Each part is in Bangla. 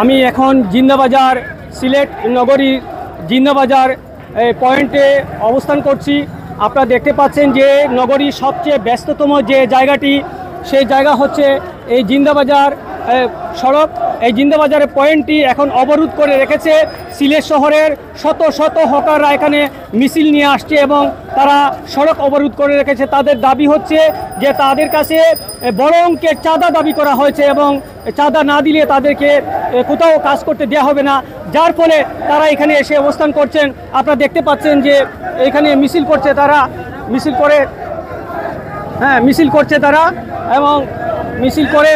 আমি এখন জিন্দাবাজার সিলেট নগরী জিন্দাবাজার পয়েন্টে অবস্থান করছি। আপনারা দেখতে পাচ্ছেন যে নগরীর সবচেয়ে ব্যস্ততম যে জায়গাটি সেই জায়গা হচ্ছে এই জিন্দাবাজার সড়ক। এই জিন্দাবাজারের পয়েন্টটি এখন অবরোধ করে রেখেছে। সিলেট শহরের শত শত হকাররা এখানে মিছিল নিয়ে আসছে এবং তারা সড়ক অবরোধ করে রেখেছে। তাদের দাবি হচ্ছে যে তাদের কাছে বড় অঙ্কের চাঁদা দাবি করা হয়েছে এবং চাঁদা না দিলে তাদেরকে কোথাও কাজ করতে দেওয়া হবে না, যার ফলে তারা এখানে এসে অবস্থান করছেন। আপনারা দেখতে পাচ্ছেন যে এখানে মিছিল করছে তারা, মিছিল করছে তারা এবং মিছিল করে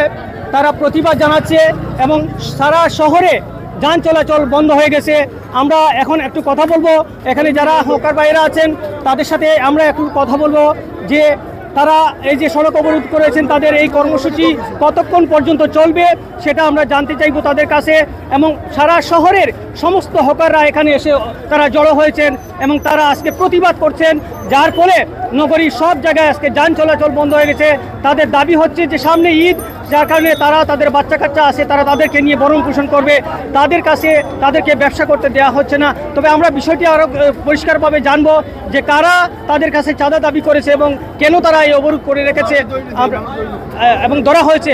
তারা প্রতিবাদ জানাচ্ছে এবং সারা শহরে যান চলাচল বন্ধ হয়ে গেছে। আমরা এখন একটু কথা বলবো, এখানে যারা হকার ভাইয়েরা আছেন তাদের সাথে আমরা একটু কথা বলবো যে তারা এই যে সড়ক অবরোধ করেছেন তাদের এই কর্মসূচি কতক্ষণ পর্যন্ত চলবে সেটা আমরা জানতে চাইব তাদের কাছে। এবং সারা শহরের সমস্ত হকাররা এখানে এসে তারা জড়ো হয়েছেন এবং তারা আজকে প্রতিবাদ করছেন, যার ফলে নগরীর সব জায়গায় আজকে যান চলাচল বন্ধ হয়ে গেছে। তাদের দাবি হচ্ছে যে সামনে ঈদ, যার কারণে তারা তাদের বাচ্চা কাচ্চা আছে তারা তাদেরকে নিয়ে ভরণ পোষণ করবে, তাদেরকে ব্যবসা করতে দেওয়া হচ্ছে না। তবে আমরা বিষয়টি আরও পরিষ্কারভাবে জানবো যে কারা তাদের কাছে চাঁদা দাবি করেছে এবং কেন তারা এই অবরোধ করে রেখেছে এবং ধরা হয়েছে।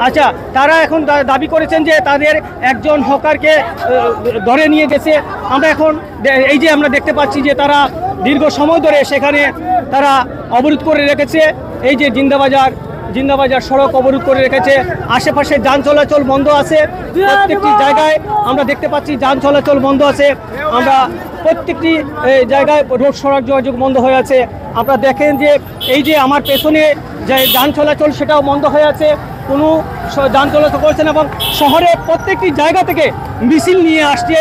আচ্ছা, তারা এখন দাবি করেছেন যে তাদের একজন হকারকে ধরে নিয়ে গেছে। আমরা এখন এই যে আমরা দেখতে পাচ্ছি যে তারা দীর্ঘ সময় ধরে সেখানে তারা অবরোধ করে রেখেছে। এই যে জিন্দাবাজার সড়ক অবরোধ করে রেখেছে, আশেপাশে যান চলাচল বন্ধ আছে। প্রত্যেকটি জায়গায় আমরা দেখতে পাচ্ছি যান চলাচল বন্ধ আছে। আমরা প্রত্যেকটি জায়গায় রোড সড়ক যোগাযোগ বন্ধ হয়ে আছে। আপনারা দেখেন যে এই যে আমার পেছনে যে যান চলাচল সেটাও বন্ধ হয়ে আছে, কোনো যান চলাচল করছে না এবং শহরে প্রত্যেকটি জায়গা থেকে মিছিল নিয়ে আসছে,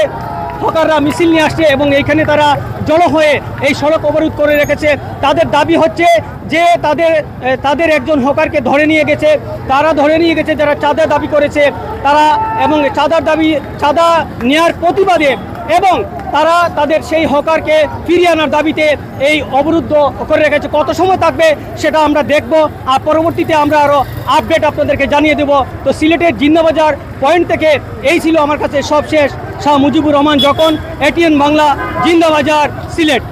হকাররা মিছিল নিয়ে আসছে এবং এইখানে তারা জড়ো হয়ে এই সড়ক অবরোধ করে রেখেছে। তাদের দাবি হচ্ছে যে তাদের একজন হকারকে ধরে নিয়ে গেছে, যারা চাঁদা দাবি করেছে তারা, এবং চাঁদা নেওয়ার প্রতিবাদে এবং তারা তাদের সেই হকারকে ফিরিয়ে আনার দাবিতে এই অবরুদ্ধ করে রেখেছে। কত সময় থাকবে সেটা আমরা দেখব আর পরবর্তীতে আমরা আরও আপডেট আপনাদেরকে জানিয়ে দেব। তো সিলেটের জিন্দাবাজার পয়েন্ট থেকে এই ছিল আমার কাছে সবশেষ। শাহ মুজিবুর রহমান যখন, এটিএন বাংলা, জিন্দাবাজার, সিলেট।